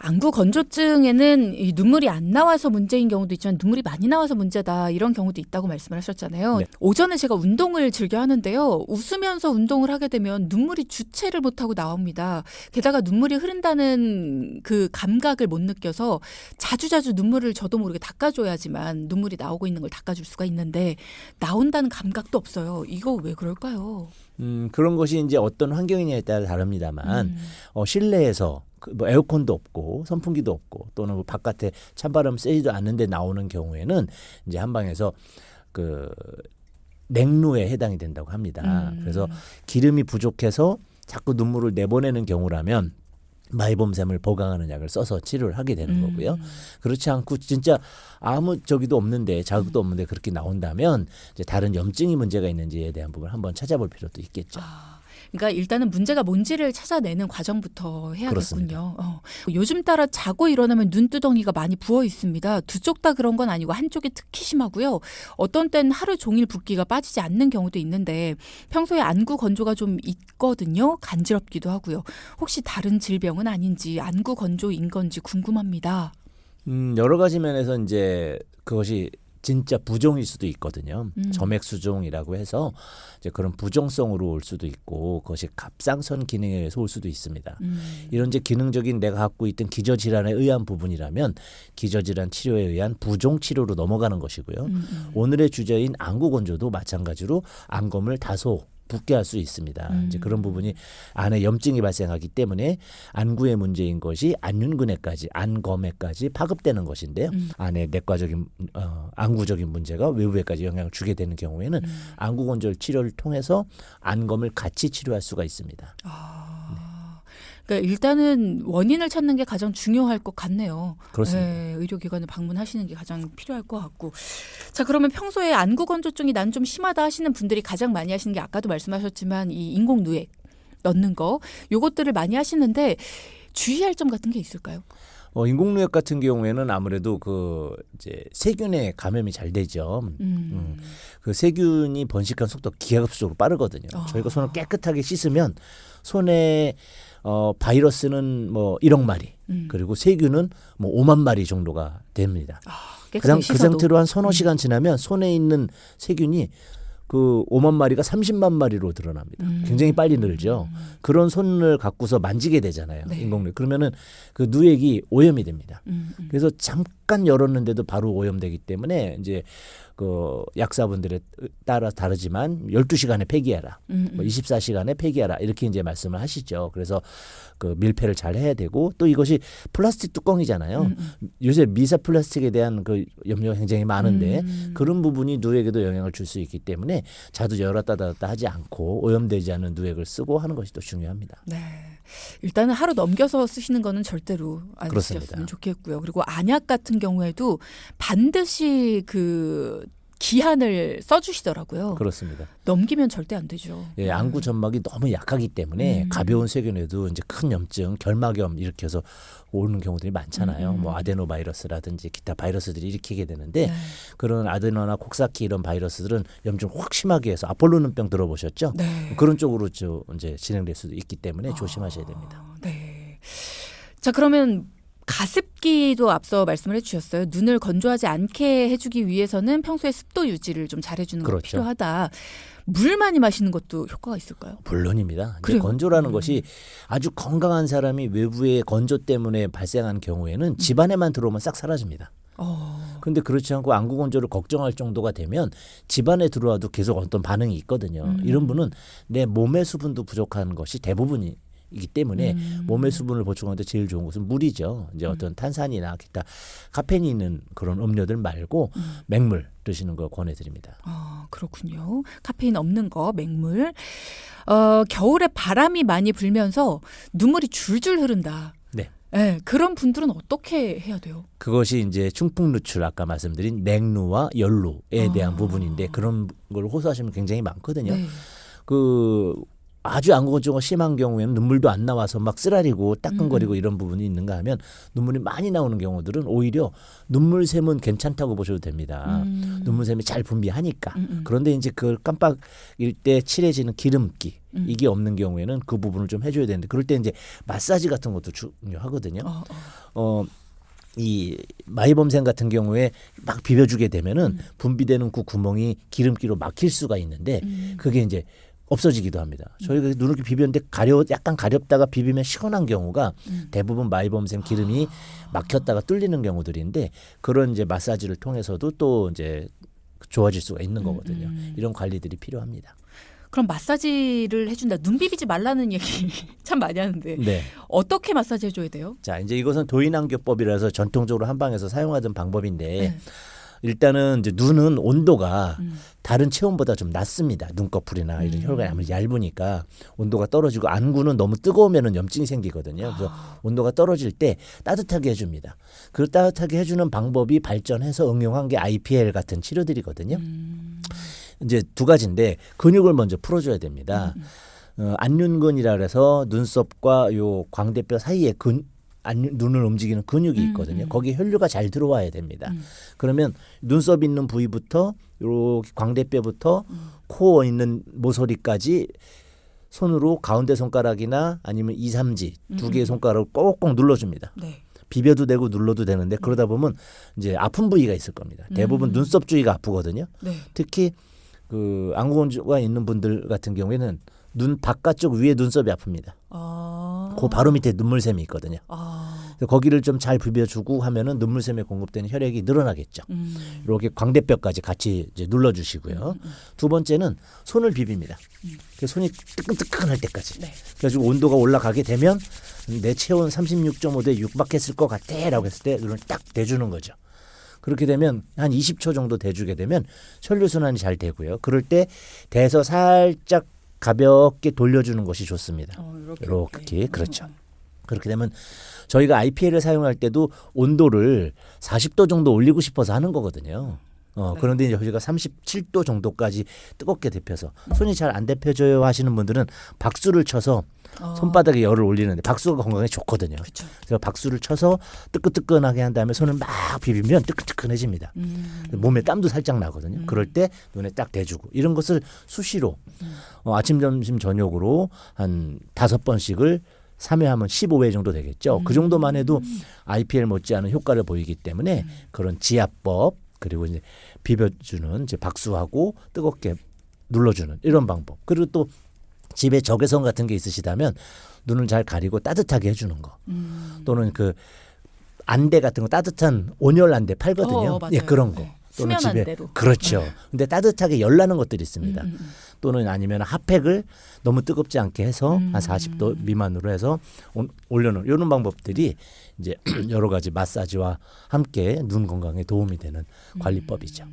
안구 건조증에는 이 눈물이 안 나와서 문제인 경우도 있지만 눈물이 많이 나와서 문제다 이런 경우도 있다고 말씀을 하셨잖아요. 네. 오전에 제가 운동을 즐겨 하는데요. 웃으면서 운동을 하게 되면 눈물이 주체를 못하고 나옵니다. 게다가 눈물이 흐른다는 그 감각을 못 느껴서 자주자주 눈물을 저도 모르게 닦아줘야지만 눈물이 나오고 있는 걸 닦아줄 수가 있는데 나온다는 감각도 없어요. 이거 왜 그럴까요? 그런 것이 이제 어떤 환경이냐에 따라 다릅니다만 실내에서 뭐 에어컨도 없고 선풍기도 없고 또는 뭐 바깥에 찬바람 세지도 않는데 나오는 경우에는 이제 한방에서 그 냉루에 해당이 된다고 합니다. 그래서 기름이 부족해서 자꾸 눈물을 내보내는 경우라면 마이봄샘을 보강하는 약을 써서 치료를 하게 되는 거고요. 그렇지 않고 진짜 아무 저기도 없는데 자극도 없는데 그렇게 나온다면 이제 다른 염증이 문제가 있는지에 대한 부분을 한번 찾아볼 필요도 있겠죠. 그러니까 일단은 문제가 뭔지를 찾아내는 과정부터 해야겠군요. 그렇습니다. 요즘 따라 자고 일어나면 눈두덩이가 많이 부어 있습니다. 두 쪽 다 그런 건 아니고 한쪽이 특히 심하고요. 어떤 때는 하루 종일 붓기가 빠지지 않는 경우도 있는데 평소에 안구 건조가 좀 있거든요. 간지럽기도 하고요. 혹시 다른 질병은 아닌지 안구 건조인 건지 궁금합니다. 여러 가지 면에서 이제 그것이 진짜 부종일 수도 있거든요. 점액수종이라고 해서 이제 그런 부종성으로 올 수도 있고 그것이 갑상선 기능에 의해서 올 수도 있습니다. 이런 이제 기능적인 내가 갖고 있던 기저질환에 의한 부분이라면 기저질환 치료에 의한 부종 치료로 넘어가는 것이고요. 오늘의 주제인 안구 건조도 마찬가지로 안검을 다소 붓게 할 수 있습니다. 이제 그런 부분이 안에 염증이 발생하기 때문에 안구의 문제인 것이 안윤근에까지 안검에까지 파급되는 것인데요. 안에 내과적인 안구적인 문제가 외부에까지 영향을 주게 되는 경우에는 안구 건조 치료를 통해서 안검을 같이 치료할 수가 있습니다. 그러니까 일단은 원인을 찾는 게 가장 중요할 것 같네요. 그렇습니다. 네, 의료기관을 방문하시는 게 가장 필요할 것 같고. 자, 그러면 평소에 안구 건조증이 난 좀 심하다 하시는 분들이 가장 많이 하시는 게 아까도 말씀하셨지만 이 인공 누액 넣는 거 요것들을 많이 하시는데 주의할 점 같은 게 있을까요? 인공누액 같은 경우에는 아무래도 그 이제 세균에 감염이 잘 되죠. 그 세균이 번식한 속도가 기하급수적으로 빠르거든요. 저희가 손을 깨끗하게 씻으면 손에 바이러스는 뭐 1억 마리 그리고 세균은 뭐 5만 마리 정도가 됩니다. 그 상태로 한 서너 시간 지나면 손에 있는 세균이 그 5만 마리가 30만 마리로 드러납니다. 굉장히 빨리 늘죠. 그런 손을 갖고서 만지게 되잖아요. 네. 인공누액. 그러면은 그 누액이 오염이 됩니다. 그래서 잠깐 열었는데도 바로 오염되기 때문에 이제 그 약사분들에 따라 다르지만 12시간에 폐기하라. 뭐 24시간에 폐기하라. 이렇게 이제 말씀을 하시죠. 그래서 그 밀폐를 잘 해야 되고 또 이것이 플라스틱 뚜껑이잖아요. 요새 미세 플라스틱에 대한 그 염려가 굉장히 많은데 그런 부분이 누액에도 영향을 줄 수 있기 때문에 자주 열었다 닫았다 하지 않고 오염되지 않은 누액을 쓰고 하는 것이 또 중요합니다. 네. 일단은 하루 넘겨서 쓰시는 거는 절대로 안 그렇습니다. 쓰셨으면 좋겠고요. 그리고 안약 같은 경우에도 반드시 그 기한을 써주시더라고요. 그렇습니다. 넘기면 절대 안 되죠. 예, 안구 점막이 너무 약하기 때문에 가벼운 세균에도 이제 큰 염증, 결막염 이렇게 해서 오는 경우들이 많잖아요. 뭐 아데노 바이러스라든지 기타 바이러스들이 일으키게 되는데 그런 아데노나 콕사키 이런 바이러스들은 염증 확 심하게 해서 아폴로눈병 들어보셨죠? 네. 그런 쪽으로 이제 진행될 수도 있기 때문에 조심하셔야 됩니다. 네. 자, 그러면 가습기도 앞서 말씀을 해주셨어요. 눈을 건조하지 않게 해주기 위해서는 평소에 습도 유지를 좀 잘해주는 거 그렇죠. 필요하다. 물 많이 마시는 것도 효과가 있을까요? 물론입니다. 그래요? 건조라는 것이 아주 건강한 사람이 외부의 건조 때문에 발생한 경우에는 집안에만 들어오면 싹 사라집니다. 근데 그렇지 않고 안구 건조를 걱정할 정도가 되면 집안에 들어와도 계속 어떤 반응이 있거든요. 이런 분은 내 몸의 수분도 부족한 것이 대부분이기 때문에 몸의 수분을 보충하는데 제일 좋은 것은 물이죠. 이제 어떤 탄산이나 기타 카페인이 있는 그런 음료들 말고 맹물 드시는 거 권해드립니다. 그렇군요. 카페인 없는 거, 맹물. 겨울에 바람이 많이 불면서 눈물이 줄줄 흐른다. 네. 네, 그런 분들은 어떻게 해야 돼요? 그것이 이제 충풍 누출 아까 말씀드린 냉루와 열루에 대한 부분인데 그런 걸 호소하시면 굉장히 많거든요. 네. 그 아주 안구건조가 심한 경우에는 눈물도 안 나와서 막 쓰라리고 따끔거리고 이런 부분이 있는가 하면 눈물이 많이 나오는 경우들은 오히려 눈물샘은 괜찮다고 보셔도 됩니다. 눈물샘이 잘 분비하니까. 그런데 이제 그걸 깜빡일 때 칠해지는 기름기 이게 없는 경우에는 그 부분을 좀 해줘야 되는데 그럴 때 이제 마사지 같은 것도 중요하거든요. 이 마이범샘 같은 경우에 막 비벼주게 되면은 분비되는 그 구멍이 기름기로 막힐 수가 있는데 그게 이제 없어지기도 합니다. 저희가 눈을 이렇게 비볐는데 약간 가렵다가 비비면 시원한 경우가 대부분 마이범샘 기름이 막혔다가 뚫리는 경우들인데 그런 이제 마사지를 통해서도 또 이제 좋아질 수가 있는 거거든요. 이런 관리들이 필요합니다. 그럼 마사지를 해준다. 눈 비비지 말라는 얘기 참 많이 하는데 네. 어떻게 마사지 해줘야 돼요? 자, 이제 이것은 도인안교법이라서 전통적으로 한방에서 사용하던 방법인데 네. 일단은 이제 눈은 온도가 다른 체온보다 좀 낮습니다. 눈꺼풀이나 이런 혈관이 아무리 얇으니까 온도가 떨어지고 안구는 너무 뜨거우면은 염증이 생기거든요. 그래서 온도가 떨어질 때 따뜻하게 해줍니다. 그 따뜻하게 해주는 방법이 발전해서 응용한 게 IPL 같은 치료들이거든요. 이제 두 가지인데 근육을 먼저 풀어줘야 됩니다. 안윤근이라 그래서 눈썹과 요 광대뼈 사이에 눈을 움직이는 근육이 있거든요. 거기 혈류가 잘 들어와야 됩니다. 그러면 눈썹 있는 부위부터 요 광대뼈부터 코어 있는 모서리까지 손으로 가운데 손가락이나 아니면 2, 3지 두 개의 손가락을 꼭꼭 눌러줍니다. 네. 비벼도 되고 눌러도 되는데 그러다 보면 이제 아픈 부위가 있을 겁니다. 대부분 눈썹 주위가 아프거든요. 네. 특히 그 안구건조가 있는 분들 같은 경우에는 눈 바깥쪽 위에 눈썹이 아픕니다. 그 바로 밑에 눈물샘이 있거든요. 그래서 거기를 좀 잘 비벼주고 하면은 눈물샘에 공급되는 혈액이 늘어나겠죠. 이렇게 광대뼈까지 같이 이제 눌러주시고요. 두 번째는 손을 비빕니다. 손이 뜨끈뜨끈할 때까지. 네. 그래가지고 온도가 올라가게 되면 내 체온 36.5도에 육박했을 것 같아라고 했을 때 눈을 딱 대주는 거죠. 그렇게 되면 한 20초 정도 대주게 되면 혈류순환이 잘 되고요. 그럴 때 대서 살짝 가볍게 돌려주는 것이 좋습니다. 이렇게 그렇죠. 그렇게 되면 저희가 IPL을 사용할 때도 온도를 40도 정도 올리고 싶어서 하는 거거든요. 그런데 이제 저희가 37도 정도까지 뜨겁게 데펴서 손이 잘 안 데펴져요 하시는 분들은 박수를 쳐서 손바닥에 열을 올리는데 박수가 건강에 좋거든요. 그쵸. 그래서 박수를 쳐서 뜨끈뜨끈하게 한 다음에 손을 막 비비면 뜨끈뜨끈해집니다. 몸에 땀도 살짝 나거든요. 그럴 때 눈에 딱 대주고 이런 것을 수시로 아침, 점심, 저녁으로 한 5번씩을 3회 하면 15회 정도 되겠죠. 그 정도만 해도 IPL 못지않은 효과를 보이기 때문에 그런 지압법 그리고 이제 비벼주는 이제 박수하고 뜨겁게 눌러주는 이런 방법. 그리고 또 집에 적외선 같은 게 있으시다면 눈을 잘 가리고 따뜻하게 해주는 거. 또는 그 안대 같은 거 따뜻한 온열 안대 팔거든요. 예, 그런 거. 네. 또는 수면 집에 안대로. 그렇죠. 근데 따뜻하게 열나는 것들이 있습니다. 또는 아니면 핫팩을 너무 뜨겁지 않게 해서 한 40도 미만으로 해서 올려놓은 이런 방법들이 이제 여러 가지 마사지와 함께 눈 건강에 도움이 되는 관리법이죠.